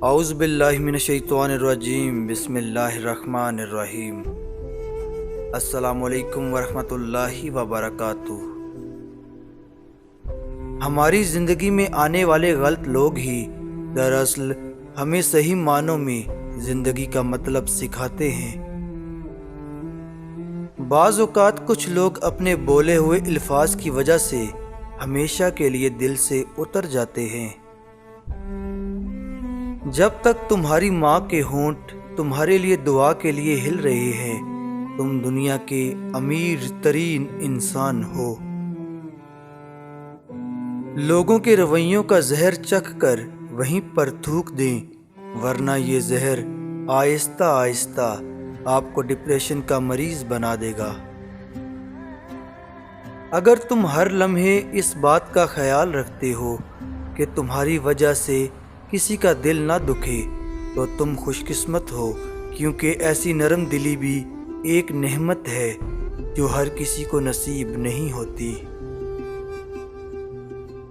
اعوذ باللہ من الشیطان الرجیم، بسم اللہ الرحمن الرحیم۔ السلام علیکم ورحمۃ اللہ وبرکاتہ۔ ہماری زندگی میں آنے والے غلط لوگ ہی دراصل ہمیں صحیح معنوں میں زندگی کا مطلب سکھاتے ہیں۔ بعض اوقات کچھ لوگ اپنے بولے ہوئے الفاظ کی وجہ سے ہمیشہ کے لیے دل سے اتر جاتے ہیں۔ جب تک تمہاری ماں کے ہونٹ تمہارے لیے دعا کے لیے ہل رہے ہیں، تم دنیا کے امیر ترین انسان ہو۔ لوگوں کے رویوں کا زہر چکھ کر وہیں پر تھوک دیں، ورنہ یہ زہر آہستہ آہستہ آپ کو ڈپریشن کا مریض بنا دے گا۔ اگر تم ہر لمحے اس بات کا خیال رکھتے ہو کہ تمہاری وجہ سے کسی کا دل نہ دکھے تو تم خوش قسمت ہو، کیونکہ ایسی نرم دلی بھی ایک نعمت ہے جو ہر کسی کو نصیب نہیں ہوتی۔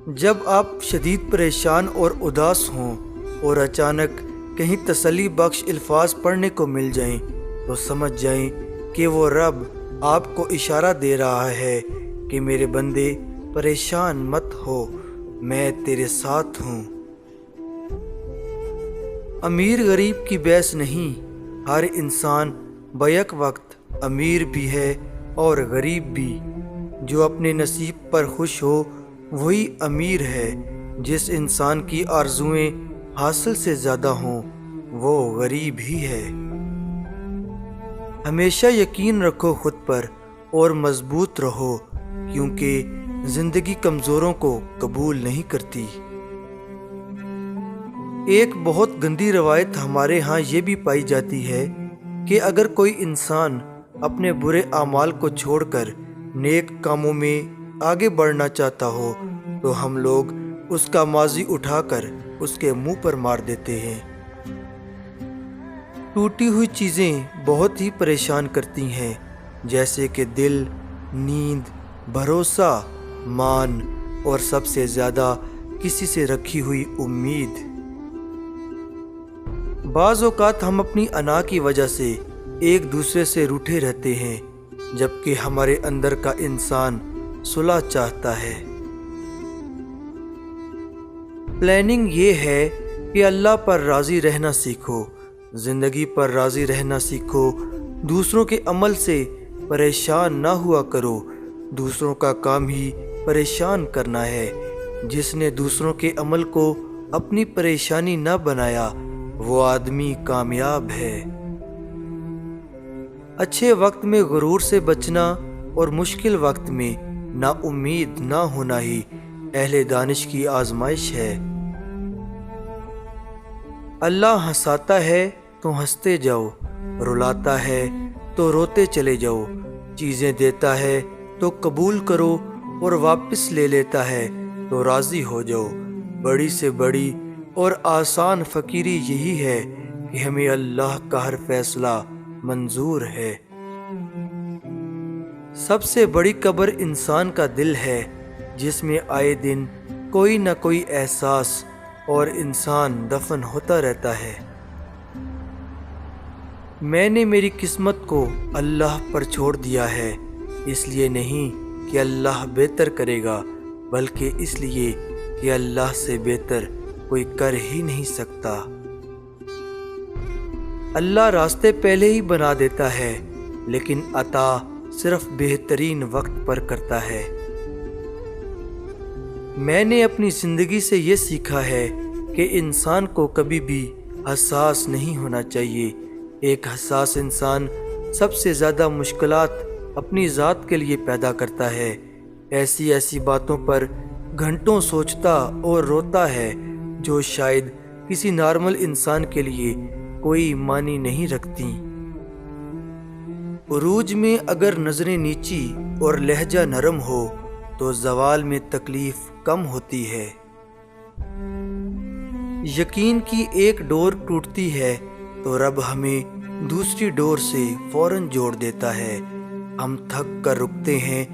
جب آپ شدید پریشان اور اداس ہوں اور اچانک کہیں تسلی بخش الفاظ پڑھنے کو مل جائیں تو سمجھ جائیں کہ وہ رب آپ کو اشارہ دے رہا ہے کہ میرے بندے پریشان مت ہو، میں تیرے ساتھ ہوں۔ امیر غریب کی بحث نہیں، ہر انسان بیک وقت امیر بھی ہے اور غریب بھی۔ جو اپنے نصیب پر خوش ہو وہی امیر ہے۔ جس انسان کی آرزوئیں حاصل سے زیادہ ہوں وہ غریب ہی ہے۔ ہمیشہ یقین رکھو خود پر اور مضبوط رہو، کیونکہ زندگی کمزوروں کو قبول نہیں کرتی۔ ایک بہت گندی روایت ہمارے ہاں یہ بھی پائی جاتی ہے کہ اگر کوئی انسان اپنے برے اعمال کو چھوڑ کر نیک کاموں میں آگے بڑھنا چاہتا ہو تو ہم لوگ اس کا ماضی اٹھا کر اس کے منہ پر مار دیتے ہیں۔ ٹوٹی ہوئی چیزیں بہت ہی پریشان کرتی ہیں، جیسے کہ دل، نیند، بھروسہ، مان اور سب سے زیادہ کسی سے رکھی ہوئی امید۔ بعض اوقات ہم اپنی انا کی وجہ سے ایک دوسرے سے روٹھے رہتے ہیں، جبکہ ہمارے اندر کا انسان صلح چاہتا ہے۔ پلاننگ یہ ہے کہ اللہ پر راضی رہنا سیکھو، زندگی پر راضی رہنا سیکھو، دوسروں کے عمل سے پریشان نہ ہوا کرو۔ دوسروں کا کام ہی پریشان کرنا ہے۔ جس نے دوسروں کے عمل کو اپنی پریشانی نہ بنایا وہ آدمی کامیاب ہے۔ اچھے وقت میں غرور سے بچنا اور مشکل وقت میں نا امید نہ ہونا ہی اہل دانش کی آزمائش ہے۔ اللہ ہنساتا ہے تو ہنستے جاؤ، رلاتا ہے تو روتے چلے جاؤ، چیزیں دیتا ہے تو قبول کرو اور واپس لے لیتا ہے تو راضی ہو جاؤ۔ بڑی سے بڑی اور آسان فقیری یہی ہے کہ ہمیں اللہ کا ہر فیصلہ منظور ہے۔ سب سے بڑی قبر انسان کا دل ہے، جس میں آئے دن کوئی نہ کوئی احساس اور انسان دفن ہوتا رہتا ہے۔ میں نے میری قسمت کو اللہ پر چھوڑ دیا ہے، اس لیے نہیں کہ اللہ بہتر کرے گا، بلکہ اس لیے کہ اللہ سے بہتر کوئی کر ہی نہیں سکتا۔ اللہ راستے پہلے ہی بنا دیتا ہے، لیکن عطا صرف بہترین وقت پر کرتا ہے۔ میں نے اپنی زندگی سے یہ سیکھا ہے کہ انسان کو کبھی بھی حساس نہیں ہونا چاہیے۔ ایک حساس انسان سب سے زیادہ مشکلات اپنی ذات کے لیے پیدا کرتا ہے۔ ایسی باتوں پر گھنٹوں سوچتا اور روتا ہے جو شاید کسی نارمل انسان کے لیے کوئی معنی نہیں رکھتی۔ عروج میں اگر نظریں نیچی اور لہجہ نرم ہو تو زوال میں تکلیف کم ہوتی ہے۔ یقین کی ایک ڈور ٹوٹتی ہے تو رب ہمیں دوسری ڈور سے فوراً جوڑ دیتا ہے۔ ہم تھک کر رکتے ہیں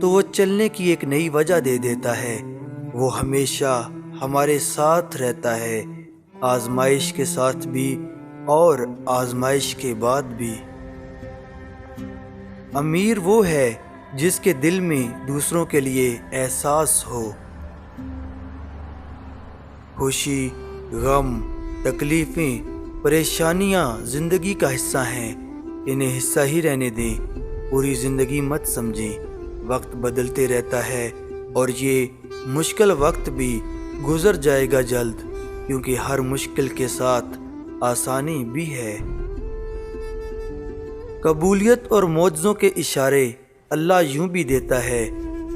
تو وہ چلنے کی ایک نئی وجہ دے دیتا ہے۔ وہ ہمیشہ ہمارے ساتھ رہتا ہے۔ آزمائش کے ساتھ بھی اور آزمائش کے بعد بھی۔ امیر وہ ہے جس کے دل میں دوسروں کے لیے احساس ہو۔ خوشی، غم، تکلیفیں، پریشانیاں زندگی کا حصہ ہیں، انہیں حصہ ہی رہنے دیں، پوری زندگی مت سمجھیں۔ وقت بدلتے رہتا ہے اور یہ مشکل وقت بھی گزر جائے گا جلد، کیونکہ ہر مشکل کے ساتھ آسانی بھی ہے۔ قبولیت اور معجزوں کے اشارے اللہ یوں بھی دیتا ہے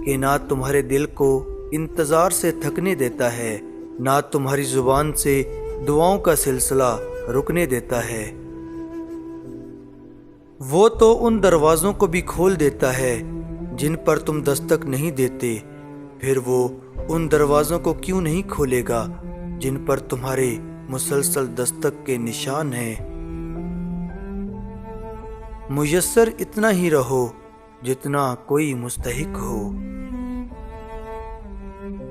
کہ نہ تمہارے دل کو انتظار سے تھکنے دیتا ہے، نہ تمہاری زبان سے دعاؤں کا سلسلہ رکنے دیتا ہے۔ وہ تو ان دروازوں کو بھی کھول دیتا ہے جن پر تم دستک نہیں دیتے، پھر وہ ان دروازوں کو کیوں نہیں کھولے گا جن پر تمہارے مسلسل دستک کے نشان ہیں۔ میسر اتنا ہی رہو جتنا کوئی مستحق ہو۔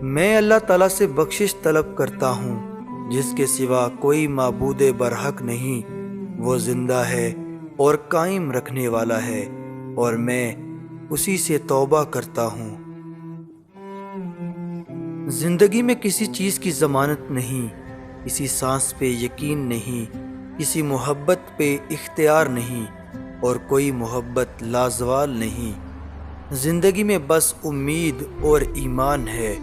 میں اللہ تعالیٰ سے بخشش طلب کرتا ہوں جس کے سوا کوئی معبود برحق نہیں، وہ زندہ ہے اور قائم رکھنے والا ہے، اور میں اسی سے توبہ کرتا ہوں۔ زندگی میں کسی چیز کی ضمانت نہیں، کسی سانس پہ یقین نہیں، کسی محبت پہ اختیار نہیں، اور کوئی محبت لازوال نہیں۔ زندگی میں بس امید اور ایمان ہے،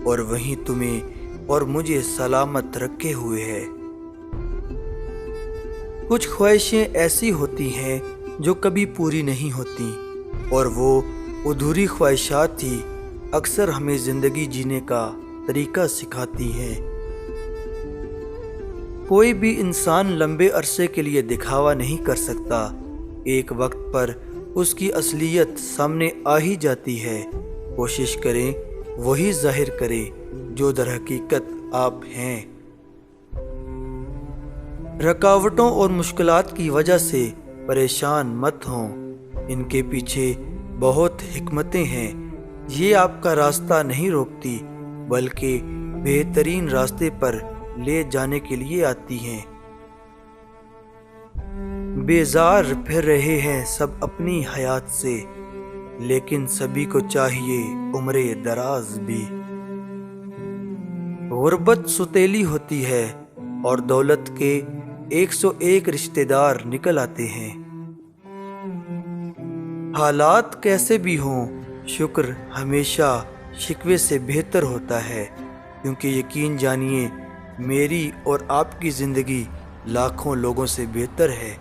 اور وہی تمہیں اور مجھے سلامت رکھے ہوئے ہے۔ کچھ خواہشیں ایسی ہوتی ہیں جو کبھی پوری نہیں ہوتی، اور وہ ادھوری خواہشات ہی اکثر ہمیں زندگی جینے کا طریقہ سکھاتی ہیں۔ کوئی بھی انسان لمبے عرصے کے لیے دکھاوا نہیں کر سکتا، ایک وقت پر اس کی اصلیت سامنے آ ہی جاتی ہے۔ کوشش کریں وہی ظاہر کریں جو در حقیقت آپ ہیں۔ رکاوٹوں اور مشکلات کی وجہ سے پریشان مت ہوں، ان کے پیچھے بہت حکمتیں ہیں، یہ آپ کا راستہ نہیں روکتی بلکہ بہترین راستے پر لے جانے کے لیے آتی ہیں۔ بیزار پھر رہے ہیں سب اپنی حیات سے، لیکن سبھی کو چاہیے عمر دراز بھی۔ غربت ستیلی ہوتی ہے اور دولت کے 101 رشتہ دار نکل آتے ہیں۔ حالات کیسے بھی ہوں، شکر ہمیشہ شکوے سے بہتر ہوتا ہے، کیونکہ یقین جانیے میری اور آپ کی زندگی لاکھوں لوگوں سے بہتر ہے۔